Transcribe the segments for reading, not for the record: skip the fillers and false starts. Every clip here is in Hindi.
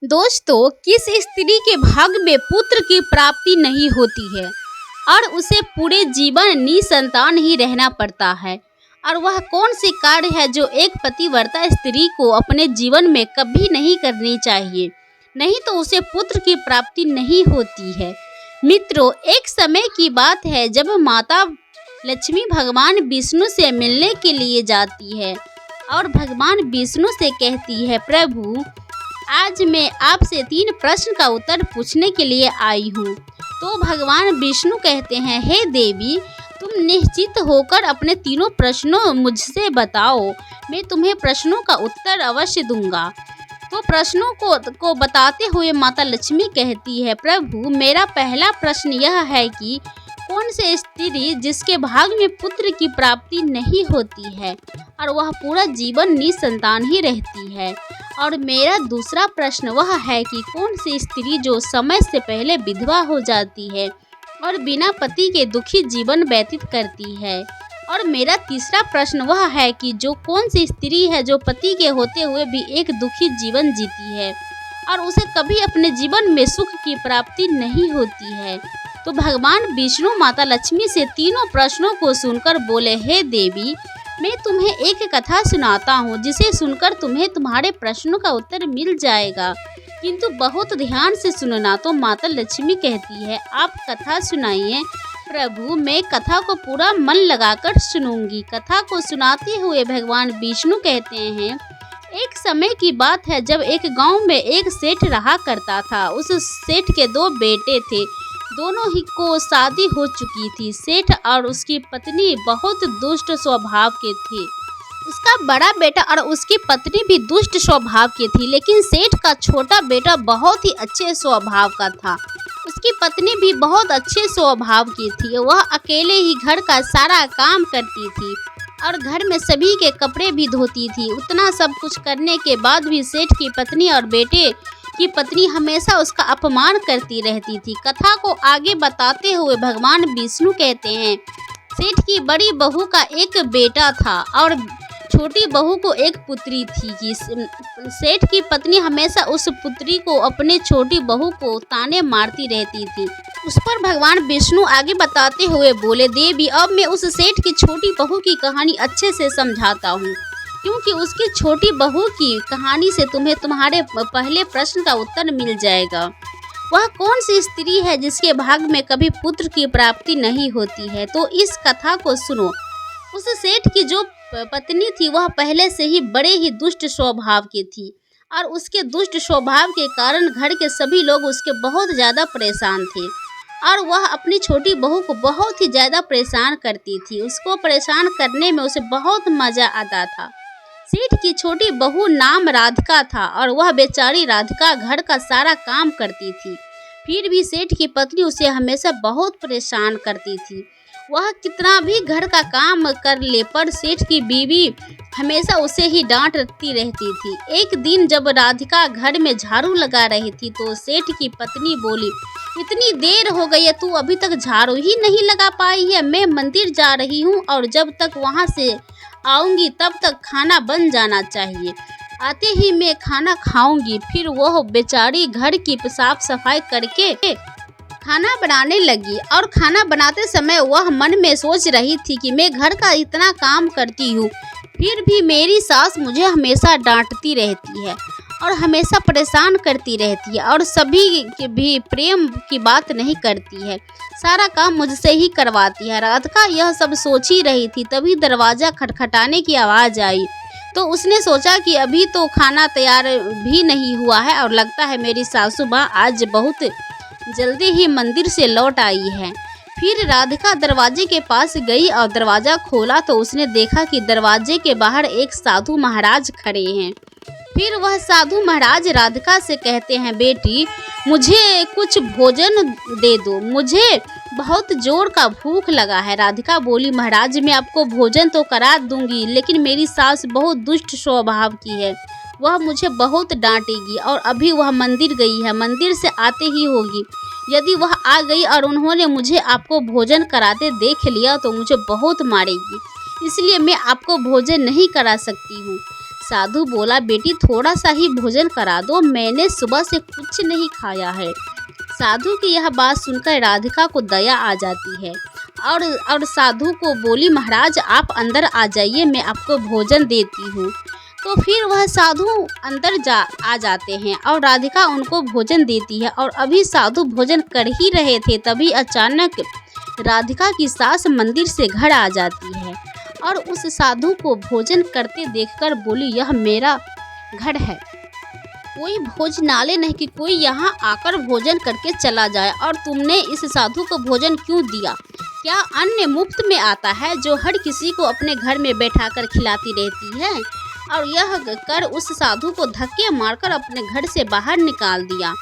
दोस्तों, किस स्त्री के भाग्य में पुत्र की प्राप्ति नहीं होती है और उसे पूरे जीवन निसंतान ही रहना पड़ता है? और वह कौन सी कार्य है जो एक पतिव्रता स्त्री को अपने जीवन में कभी नहीं करनी चाहिए, नहीं तो उसे पुत्र की प्राप्ति नहीं होती है। मित्रों, एक समय की बात है जब माता लक्ष्मी भगवान विष्णु से मिलने के लिए जाती है और भगवान विष्णु से कहती है, प्रभु, आज मैं आपसे 3 प्रश्न का उत्तर पूछने के लिए आई हूँ। तो भगवान विष्णु कहते हैं, हे देवी, तुम निश्चित होकर अपने तीनों प्रश्नों मुझसे बताओ, मैं तुम्हें प्रश्नों का उत्तर अवश्य दूंगा। तो प्रश्नों को बताते हुए माता लक्ष्मी कहती है, प्रभु, मेरा पहला प्रश्न यह है कि कौन से स्त्री जिसके भाग्य में पुत्र की प्राप्ति नहीं होती है और वह पूरा जीवन निसंतान ही रहती है। और मेरा दूसरा प्रश्न वह है कि कौन सी स्त्री जो समय से पहले विधवा हो जाती है और बिना पति के दुखी जीवन व्यतीत करती है। और मेरा तीसरा प्रश्न वह है कि जो कौन सी स्त्री है जो पति के होते हुए भी एक दुखी जीवन जीती है और उसे कभी अपने जीवन में सुख की प्राप्ति नहीं होती है। तो भगवान विष्णु माता लक्ष्मी से तीनों प्रश्नों को सुनकर बोले, हे देवी, मैं तुम्हें एक कथा सुनाता हूँ जिसे सुनकर तुम्हें तुम्हारे प्रश्नों का उत्तर मिल जाएगा, किंतु बहुत ध्यान से सुनना। तो माता लक्ष्मी कहती है, आप कथा सुनाइए। प्रभु, मैं कथा को पूरा मन लगाकर सुनूंगी। कथा को सुनाते हुए भगवान विष्णु कहते हैं, एक समय की बात है जब एक गांव में एक सेठ रहा करता था। उस सेठ के 2 बेटे थे, दोनों ही को शादी हो चुकी थी। सेठ और उसकी पत्नी बहुत दुष्ट स्वभाव के थे। उसका बड़ा बेटा और उसकी पत्नी भी दुष्ट स्वभाव की थी, लेकिन सेठ का छोटा बेटा बहुत ही अच्छे स्वभाव का था। उसकी पत्नी भी बहुत अच्छे स्वभाव की थी। वह अकेले ही घर का सारा काम करती थी और घर में सभी के कपड़े भी धोती थी। उतना सब कुछ करने के बाद भी सेठ की पत्नी और बेटे की पत्नी हमेशा उसका अपमान करती रहती थी। कथा को आगे बताते हुए भगवान विष्णु कहते हैं, सेठ की बड़ी बहू का एक बेटा था और छोटी बहू को एक पुत्री थी कि सेठ की पत्नी हमेशा उस पुत्री को अपने छोटी बहू को ताने मारती रहती थी। उस पर भगवान विष्णु आगे बताते हुए बोले, देवी, अब मैं उस सेठ की छोटी बहू की कहानी अच्छे से समझाता हूँ, क्योंकि उसकी छोटी बहू की कहानी से तुम्हें तुम्हारे पहले प्रश्न का उत्तर मिल जाएगा। वह कौन सी स्त्री है जिसके भाग्य में कभी पुत्र की प्राप्ति नहीं होती है? तो इस कथा को सुनो। उस सेठ की जो पत्नी थी वह पहले से ही बड़े ही दुष्ट स्वभाव की थी और उसके दुष्ट स्वभाव के कारण घर के सभी लोग उसके बहुत ज़्यादा परेशान थे और वह अपनी छोटी बहू को बहुत ही ज़्यादा परेशान करती थी। उसको परेशान करने में उसे बहुत मज़ा आता था। सेठ की छोटी बहू नाम राधिका था और वह बेचारी राधिका घर का सारा काम करती थी। फिर भी सेठ की पत्नी उसे हमेशा बहुत परेशान करती थी। वह कितना भी घर का काम कर ले पर सेठ की बीवी हमेशा उसे ही डांटती रहती थी। एक दिन जब राधिका घर में झाड़ू लगा रही थी तो सेठ की पत्नी बोली, इतनी देर हो गई है, तू अभी तक झाड़ू ही नहीं लगा पाई है। मैं मंदिर जा रही हूँ और जब तक वहाँ से आऊँगी तब तक खाना बन जाना चाहिए। आते ही मैं खाना खाऊंगी। फिर वह बेचारी घर की साफ सफाई करके खाना बनाने लगी और खाना बनाते समय वह मन में सोच रही थी कि मैं घर का इतना काम करती हूँ, फिर भी मेरी सास मुझे हमेशा डांटती रहती है और हमेशा परेशान करती रहती है और सभी के भी प्रेम की बात नहीं करती है, सारा काम मुझसे ही करवाती है। राधिका यह सब सोच ही रही थी, तभी दरवाज़ा खटखटाने की आवाज़ आई। तो उसने सोचा कि अभी तो खाना तैयार भी नहीं हुआ है और लगता है मेरी सासू माँ आज बहुत जल्दी ही मंदिर से लौट आई है। फिर राधिका दरवाजे के पास गई और दरवाज़ा खोला तो उसने देखा कि दरवाजे के बाहर एक साधु महाराज खड़े हैं। फिर वह साधु महाराज राधिका से कहते हैं, बेटी, मुझे कुछ भोजन दे दो, मुझे बहुत जोर का भूख लगा है। राधिका बोली, महाराज, मैं आपको भोजन तो करा दूंगी, लेकिन मेरी सास बहुत दुष्ट स्वभाव की है, वह मुझे बहुत डांटेगी और अभी वह मंदिर गई है, मंदिर से आते ही होगी। यदि वह आ गई और उन्होंने मुझे आपको भोजन कराते देख लिया तो मुझे बहुत मारेगी, इसलिए मैं आपको भोजन नहीं करा सकती हूँ। साधु बोला, बेटी थोड़ा सा ही भोजन करा दो, मैंने सुबह से कुछ नहीं खाया है। साधु की यह बात सुनकर राधिका को दया आ जाती है और साधु को बोली, महाराज आप अंदर आ जाइए, मैं आपको भोजन देती हूँ। तो फिर वह साधु अंदर आ जाते हैं और राधिका उनको भोजन देती है। और अभी साधु भोजन कर ही रहे थे, तभी अचानक राधिका की सास मंदिर से घर आ जाती है और उस साधु को भोजन करते देखकर बोली, यह मेरा घर है, कोई भोजनालय नहीं कि कोई यहाँ आकर भोजन करके चला जाए। और तुमने इस साधु को भोजन क्यों दिया? क्या अन्न मुफ्त में आता है जो हर किसी को अपने घर में बैठाकर खिलाती रहती है? और यह कर उस साधु को धक्के मारकर अपने घर से बाहर निकाल दिया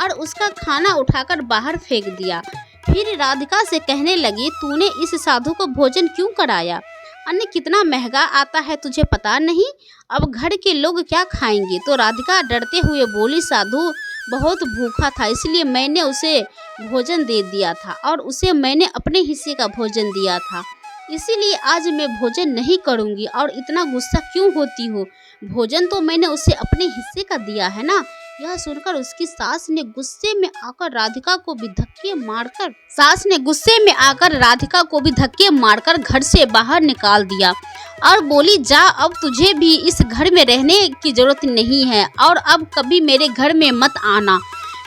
और उसका खाना उठाकर बाहर फेंक दिया। फिर राधिका से कहने लगी, तूने इस साधु को भोजन क्यों कराया? अन्न कितना महंगा आता है तुझे पता नहीं? अब घर के लोग क्या खाएंगे? तो राधिका डरते हुए बोली, साधु बहुत भूखा था इसलिए मैंने उसे भोजन दे दिया था और उसे मैंने अपने हिस्से का भोजन दिया था, इसीलिए आज मैं भोजन नहीं करूंगी। और इतना गुस्सा क्यों होती हो? भोजन तो मैंने उसे अपने हिस्से का दिया है ना। यह सुनकर उसकी सास ने गुस्से में आकर राधिका को भी धक्के मारकर घर से बाहर निकाल दिया और बोली, जा अब तुझे भी इस घर में रहने की जरूरत नहीं है और अब कभी मेरे घर में मत आना।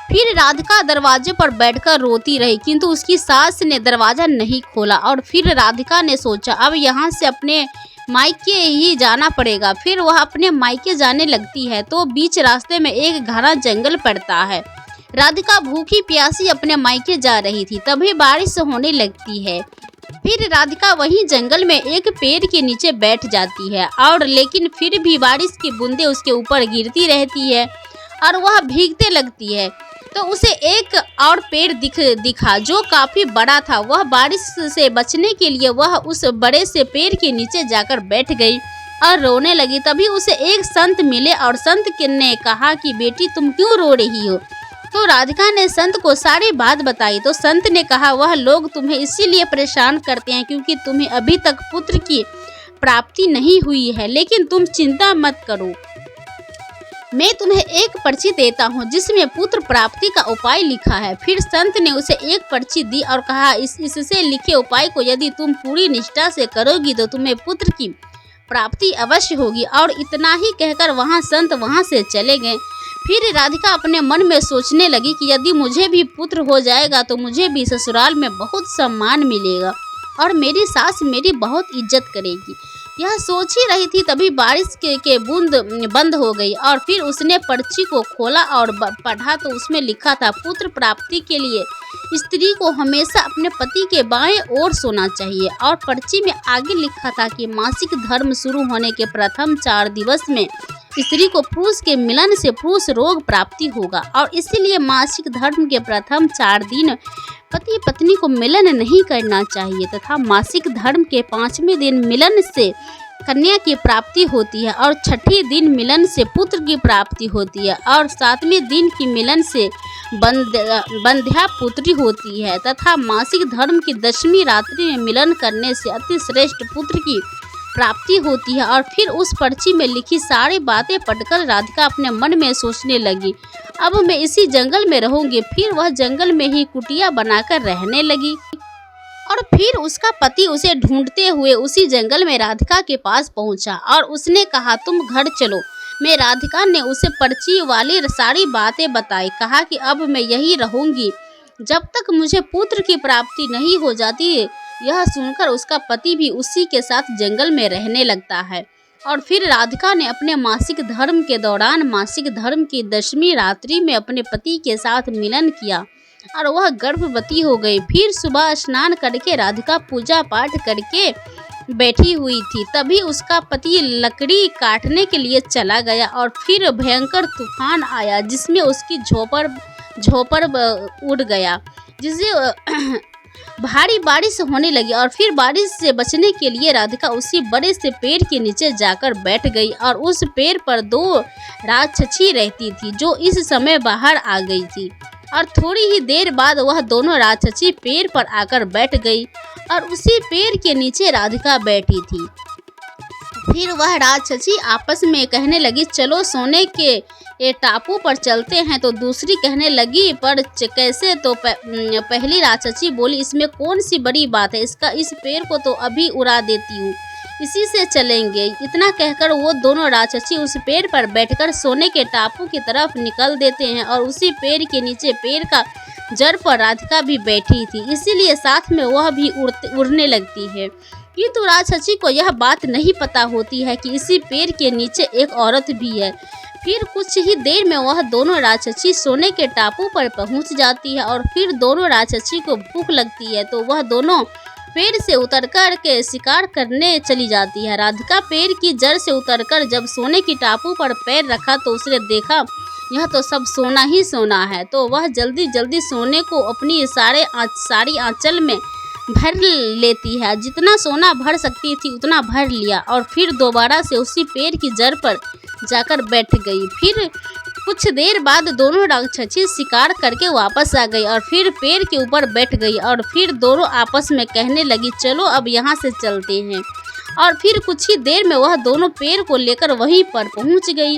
फिर राधिका दरवाजे पर बैठकर रोती रही, किंतु उसकी सास ने दरवाजा नहीं खोला। और फिर राधिका ने सोचा, अब यहाँ से अपने मायके ही जाना पड़ेगा। फिर वह अपने मायके जाने लगती है तो बीच रास्ते में एक घना जंगल पड़ता है। राधिका भूखी प्यासी अपने मायके जा रही थी, तभी बारिश होने लगती है। फिर राधिका वहीं जंगल में एक पेड़ के नीचे बैठ जाती है और लेकिन फिर भी बारिश की बूंदें उसके ऊपर गिरती रहती है और वह भीगते लगती है। तो उसे एक और पेड़ दिखा जो काफी बड़ा था। वह बारिश से बचने के लिए वह उस बड़े से पेड़ के नीचे जाकर बैठ गई और रोने लगी। तभी उसे एक संत मिले और संत ने कहा कि बेटी तुम क्यों रो रही हो? तो राधिका ने संत को सारी बात बताई। तो संत ने कहा, वह लोग तुम्हें इसीलिए परेशान करते हैं क्योंकि तुम्हें अभी तक पुत्र की प्राप्ति नहीं हुई है, लेकिन तुम चिंता मत करो, मैं तुम्हें एक पर्ची देता हूँ जिसमें पुत्र प्राप्ति का उपाय लिखा है। फिर संत ने उसे एक पर्ची दी और कहा, इससे लिखे उपाय को यदि तुम पूरी निष्ठा से करोगी तो तुम्हें पुत्र की प्राप्ति अवश्य होगी। और इतना ही कहकर संत वहाँ से चले गए। फिर राधिका अपने मन में सोचने लगी कि यदि मुझे भी पुत्र हो जाएगा तो मुझे भी ससुराल में बहुत सम्मान मिलेगा और मेरी सास मेरी बहुत इज्जत करेगी। यह सोच ही रही थी तभी बारिश के बूंद बंद हो गई और फिर उसने पर्ची को खोला और पढ़ा तो उसमें लिखा था, पुत्र प्राप्ति के लिए स्त्री को हमेशा अपने पति के बाएं ओर सोना चाहिए। और पर्ची में आगे लिखा था कि मासिक धर्म शुरू होने के प्रथम 4 दिवस में स्त्री को पुरुष के मिलन से पुरुष रोग प्राप्ति होगा और इसीलिए मासिक धर्म के प्रथम 4 दिन पति पत्नी को मिलन नहीं करना चाहिए तथा मासिक धर्म के 5वें दिन मिलन से कन्या की प्राप्ति होती है और 6ठे दिन मिलन से पुत्र की प्राप्ति होती है और 7वें दिन की मिलन से बंध्या पुत्री होती है तथा मासिक धर्म की 10वीं रात्रि में मिलन करने से अति श्रेष्ठ पुत्र की प्राप्ति होती है। और फिर उस पर्ची में लिखी सारी बातें पढ़कर राधिका अपने मन में सोचने लगी, अब मैं इसी जंगल में रहूंगी। फिर वह जंगल में ही कुटिया बनाकर रहने लगी और फिर उसका पति उसे ढूंढते हुए उसी जंगल में राधिका के पास पहुंचा और उसने कहा, तुम घर चलो। मैं राधिका ने उसे पर्ची वाली सारी बातें बताई, कहा कि अब मैं यही रहूंगी जब तक मुझे पुत्र की प्राप्ति नहीं हो जाती। यह सुनकर उसका पति भी उसी के साथ जंगल में रहने लगता है। और फिर राधिका ने अपने मासिक धर्म के दौरान मासिक धर्म की 10वीं रात्रि में अपने पति के साथ मिलन किया और वह गर्भवती हो गई। फिर सुबह स्नान करके राधिका पूजा पाठ करके बैठी हुई थी, तभी उसका पति लकड़ी काटने के लिए चला गया और फिर भयंकर तूफान आया जिसमें उसकी झोपड़ उड़ गया, जिससे भारी बारिश होने लगी। और फिर बारिश से बचने के लिए राधिका उसी बड़े से पेड़ के नीचे जाकर बैठ गई और उस पेड़ पर 2 राक्षसी रहती थी जो इस समय बाहर आ गई थी। और थोड़ी ही देर बाद वह दोनों राक्षसी पेड़ पर आकर बैठ गई और उसी पेड़ के नीचे राधिका बैठी थी। फिर वह राक्षसी आपस में कहने लगी, चलो सोने के ये टापू पर चलते हैं। तो दूसरी कहने लगी, पर कैसे? तो पहली राक्षसी बोली, इसमें कौन सी बड़ी बात है, इस पेड़ को तो अभी उड़ा देती हूँ, इसी से चलेंगे। इतना कहकर वो दोनों राक्षसी उस पेड़ पर बैठकर सोने के टापू की तरफ निकल देते हैं। और उसी पेड़ के नीचे पेड़ का जड़ पर राधिका भी बैठी थी, इसीलिए साथ में वह भी उड़ने लगती है। किंतु राक्षसी को यह बात नहीं पता होती है कि इसी पेड़ के नीचे एक औरत भी है। फिर कुछ ही देर में वह दोनों राक्षसी सोने के टापू पर पहुंच जाती है। और फिर दोनों राक्षसी को भूख लगती है, तो वह दोनों पेड़ से उतरकर के शिकार करने चली जाती है। राधिका पेड़ की जड़ से उतरकर जब सोने की टापू पर पैर रखा तो उसने देखा यह तो सब सोना ही सोना है। तो वह जल्दी जल्दी सोने को अपनी सारी आंचल में भर लेती है। जितना सोना भर सकती थी उतना भर लिया और फिर दोबारा से उसी पेड़ की जड़ पर जाकर बैठ गई। फिर कुछ देर बाद दोनों राक्षसी शिकार करके वापस आ गई और फिर पेड़ के ऊपर बैठ गई। और फिर दोनों आपस में कहने लगी, चलो अब यहाँ से चलते हैं। और फिर कुछ ही देर में वह दोनों पेड़ को लेकर वहीं पर पहुँच गई।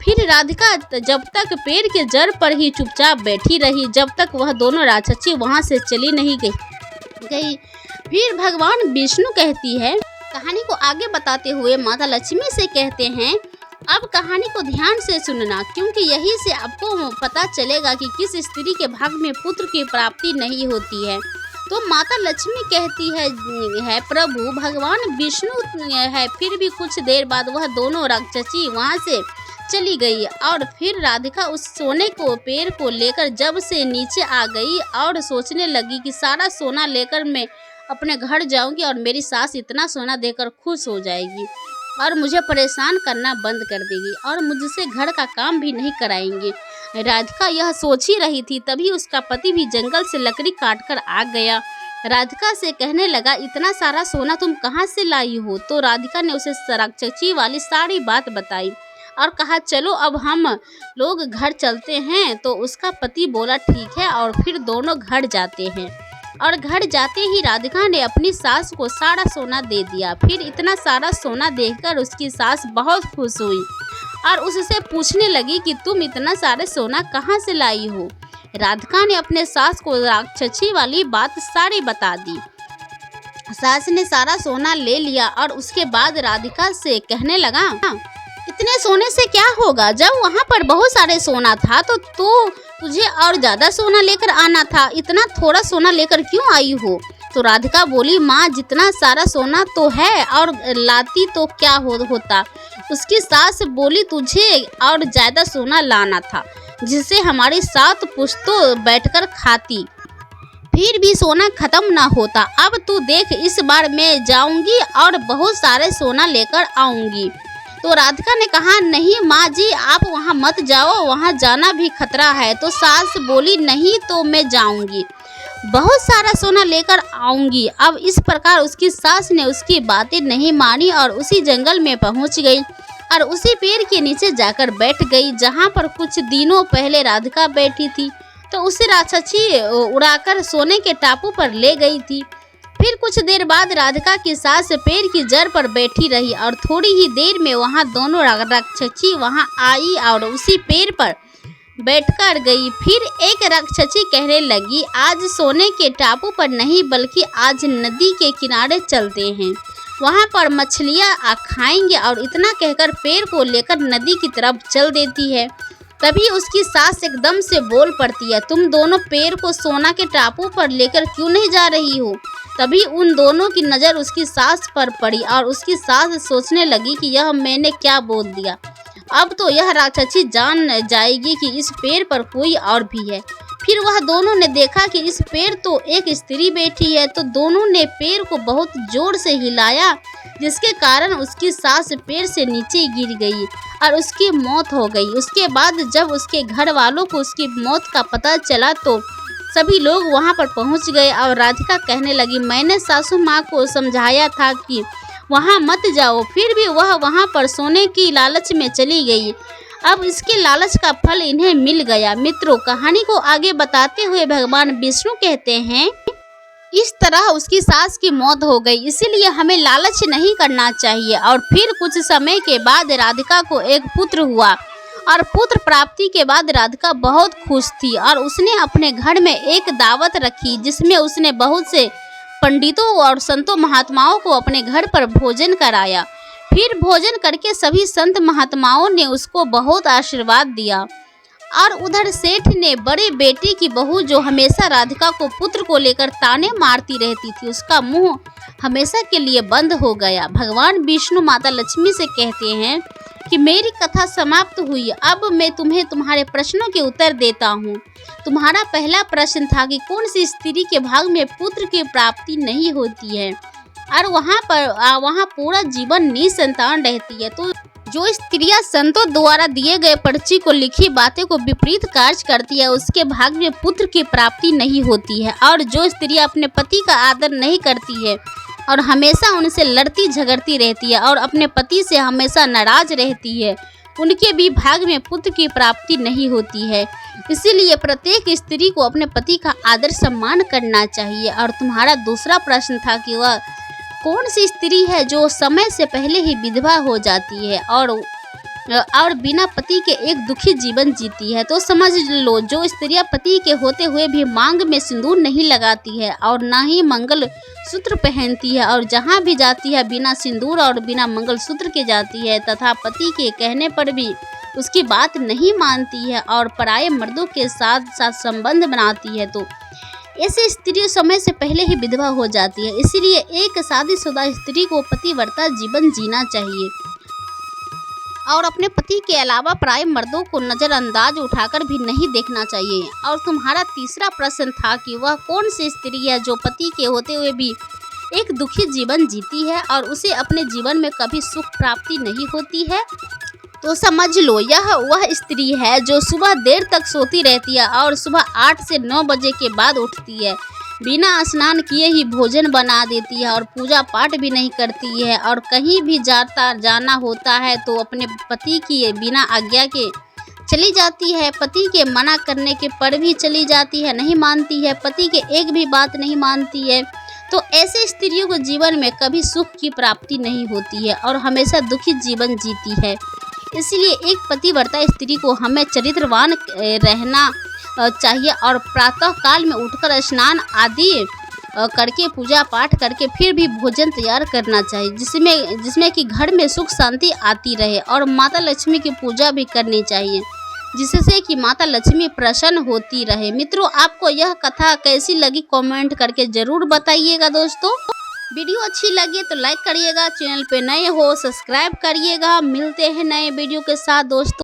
फिर राधिका जब तक पेड़ के जड़ पर ही चुपचाप बैठी रही, जब तक वह दोनों राक्षसी वहाँ से चली नहीं गई। फिर भगवान विष्णु कहती है, कहानी को आगे बताते हुए माता लक्ष्मी से कहते हैं, अब कहानी को ध्यान से सुनना, क्योंकि यही से आपको पता चलेगा कि किस स्त्री के भाग्य में पुत्र की प्राप्ति नहीं होती है। तो माता लक्ष्मी कहती है प्रभु भगवान विष्णु है। फिर भी कुछ देर बाद वह दोनों राक्षसी वहाँ से चली गई। और फिर राधिका उस सोने को पेड़ को लेकर जब से नीचे आ गई और सोचने लगी कि सारा सोना लेकर मैं अपने घर जाऊंगी और मेरी सास इतना सोना देकर खुश हो जाएगी और मुझे परेशान करना बंद कर देगी और मुझसे घर का काम भी नहीं कराएंगे। राधिका यह सोच ही रही थी, तभी उसका पति भी जंगल से लकड़ी काटकर आ गया। राधिका से कहने लगा, इतना सारा सोना तुम कहाँ से लाई हो? तो राधिका ने उसे राक्षसी वाली सारी बात बताई और कहा, चलो अब हम लोग घर चलते हैं। तो उसका पति बोला, ठीक है। और फिर दोनों घर जाते हैं और घर जाते ही राधिका ने अपनी सास को सारा सोना दे दिया। फिर इतना सारा सोना देखकर उसकी सास बहुत खुश हुई और उससे पूछने लगी कि तुम इतना सारे सोना कहाँ से लाई हो? राधिका ने अपने सास को राक्षसी वाली बात सारी बता दी। सास ने सारा सोना ले लिया और उसके बाद राधिका से कहने लगा, इतने सोने से क्या होगा? जब वहाँ पर बहुत सारे सोना था तो तुझे और ज्यादा सोना लेकर आना था, इतना थोड़ा सोना लेकर क्यों आई हो? तो राधिका बोली, माँ जितना सारा सोना तो है और लाती तो क्या होता। उसकी सास बोली, तुझे और ज्यादा सोना लाना था जिससे हमारी 7 पुश्तों बैठकर खाती, फिर भी सोना खत्म ना होता। अब तू देख, इस बार मैं जाऊंगी और बहुत सारे सोना लेकर आऊंगी। तो राधिका ने कहा, नहीं माँ जी, आप वहाँ मत जाओ, वहाँ जाना भी खतरा है। तो सास बोली, नहीं तो मैं जाऊंगी, बहुत सारा सोना लेकर आऊंगी। अब इस प्रकार उसकी सास ने उसकी बातें नहीं मानी और उसी जंगल में पहुँच गई और उसी पेड़ के नीचे जाकर बैठ गई जहाँ पर कुछ दिनों पहले राधिका बैठी थी। तो उसे राक्षसी उड़ाकर सोने के टापू पर ले गई थी। फिर कुछ देर बाद राधिका की सास पेड़ की जड़ पर बैठी रही और थोड़ी ही देर में वहाँ दोनों राक्षसी वहाँ आई और उसी पेड़ पर बैठकर गई। फिर एक राक्षसी कहने लगी, आज सोने के टापू पर नहीं बल्कि आज नदी के किनारे चलते हैं, वहाँ पर मछलियाँ खाएंगे। और इतना कहकर पेड़ को लेकर नदी की तरफ चल देती है। तभी उसकी सास एकदम से बोल पड़ती है, तुम दोनों पेड़ को सोना के टापू पर लेकर क्यों नहीं जा रही हो? तभी उन दोनों की नज़र उसकी सास पर पड़ी और उसकी सास सोचने लगी कि यह मैंने क्या बोल दिया, अब तो यह राक्षसी जान जाएगी कि इस पेड़ पर कोई और भी है। फिर वह दोनों ने देखा कि इस पेड़ तो एक स्त्री बैठी है। तो दोनों ने पेड़ को बहुत जोर से हिलाया, जिसके कारण उसकी सास पेड़ से नीचे गिर गई और उसकी मौत हो गई। उसके बाद जब उसके घर वालों को उसकी मौत का पता चला तो सभी लोग वहां पर पहुंच गए और राधिका कहने लगी, मैंने सासू माँ को समझाया था कि वहां मत जाओ, फिर भी वह वहां पर सोने की लालच में चली गई। अब इसके लालच का फल इन्हें मिल गया। मित्रों, कहानी को आगे बताते हुए भगवान विष्णु कहते हैं, इस तरह उसकी सास की मौत हो गई। इसीलिए हमें लालच नहीं करना चाहिए। और फिर कुछ समय के बाद राधिका को एक पुत्र हुआ और पुत्र प्राप्ति के बाद राधिका बहुत खुश थी और उसने अपने घर में एक दावत रखी जिसमें उसने बहुत से पंडितों और संतों महात्माओं को अपने घर पर भोजन कराया। फिर भोजन करके सभी संत महात्माओं ने उसको बहुत आशीर्वाद दिया। और उधर सेठ ने बड़े बेटे की बहू जो हमेशा राधिका को पुत्र को लेकर ताने मारती रहती थी, उसका मुंह हमेशा के लिए बंद हो गया। भगवान विष्णु माता लक्ष्मी से कहते हैं कि मेरी कथा समाप्त हुई, अब मैं तुम्हें तुम्हारे प्रश्नों के उत्तर देता हूँ। तुम्हारा पहला प्रश्न था कि कौन सी स्त्री के भाग में पुत्र की प्राप्ति नहीं होती है और वहाँ पूरा जीवन निसंतान रहती है। तो जो स्त्रियां संतों द्वारा दिए गए पर्ची को लिखी बातें को विपरीत कार्य करती है उसके भाग में पुत्र की प्राप्ति नहीं होती है। और जो स्त्रियां अपने पति का आदर नहीं करती है और हमेशा उनसे लड़ती झगड़ती रहती है और अपने पति से हमेशा नाराज रहती है, उनके भी भाग में पुत्र की प्राप्ति नहीं होती है। इसीलिए प्रत्येक स्त्री को अपने पति का आदर सम्मान करना चाहिए। और तुम्हारा दूसरा प्रश्न था कि वह कौन सी स्त्री है जो समय से पहले ही विधवा हो जाती है और बिना पति के एक दुखी जीवन जीती है। तो समझ लो, जो स्त्रियां पति के होते हुए भी मांग में सिंदूर नहीं लगाती है और ना ही मंगल सूत्र पहनती है और जहां भी जाती है बिना सिंदूर और बिना मंगल सूत्र के जाती है तथा पति के कहने पर भी उसकी बात नहीं मानती है और पराये मर्दों के साथ संबंध बनाती है, तो ऐसी स्त्री समय से पहले ही विधवा हो जाती है। इसीलिए एक शादीशुदा स्त्री को पतिव्रता जीवन जीना चाहिए और अपने पति के अलावा पराये मर्दों को नज़रअंदाज उठाकर भी नहीं देखना चाहिए। और तुम्हारा तीसरा प्रश्न था कि वह कौन सी स्त्री है जो पति के होते हुए भी एक दुखी जीवन जीती है और उसे अपने जीवन में कभी सुख प्राप्ति नहीं होती है। तो समझ लो, यह वह स्त्री है जो सुबह देर तक सोती रहती है और सुबह 8 से 9 बजे के बाद उठती है, बिना स्नान किए ही भोजन बना देती है और पूजा पाठ भी नहीं करती है और कहीं भी जाना होता है तो अपने पति की बिना आज्ञा के चली जाती है, पति के मना करने के पर भी चली जाती है, नहीं मानती है, पति के एक भी बात नहीं मानती है। तो ऐसे स्त्रियों को जीवन में कभी सुख की प्राप्ति नहीं होती है और हमेशा दुखी जीवन जीती है। इसलिए एक पतिव्रता स्त्री को हमें चरित्रवान रहना चाहिए और प्रातः काल में उठकर स्नान आदि करके पूजा पाठ करके फिर भी भोजन तैयार करना चाहिए जिसमें कि घर में सुख शांति आती रहे। और माता लक्ष्मी की पूजा भी करनी चाहिए जिससे कि माता लक्ष्मी प्रसन्न होती रहे। मित्रों, आपको यह कथा कैसी लगी कमेंट करके ज़रूर बताइएगा। दोस्तों, वीडियो अच्छी लगी तो लाइक करिएगा, चैनल पे नए हो सब्सक्राइब करिएगा। मिलते हैं नए वीडियो के साथ दोस्तों।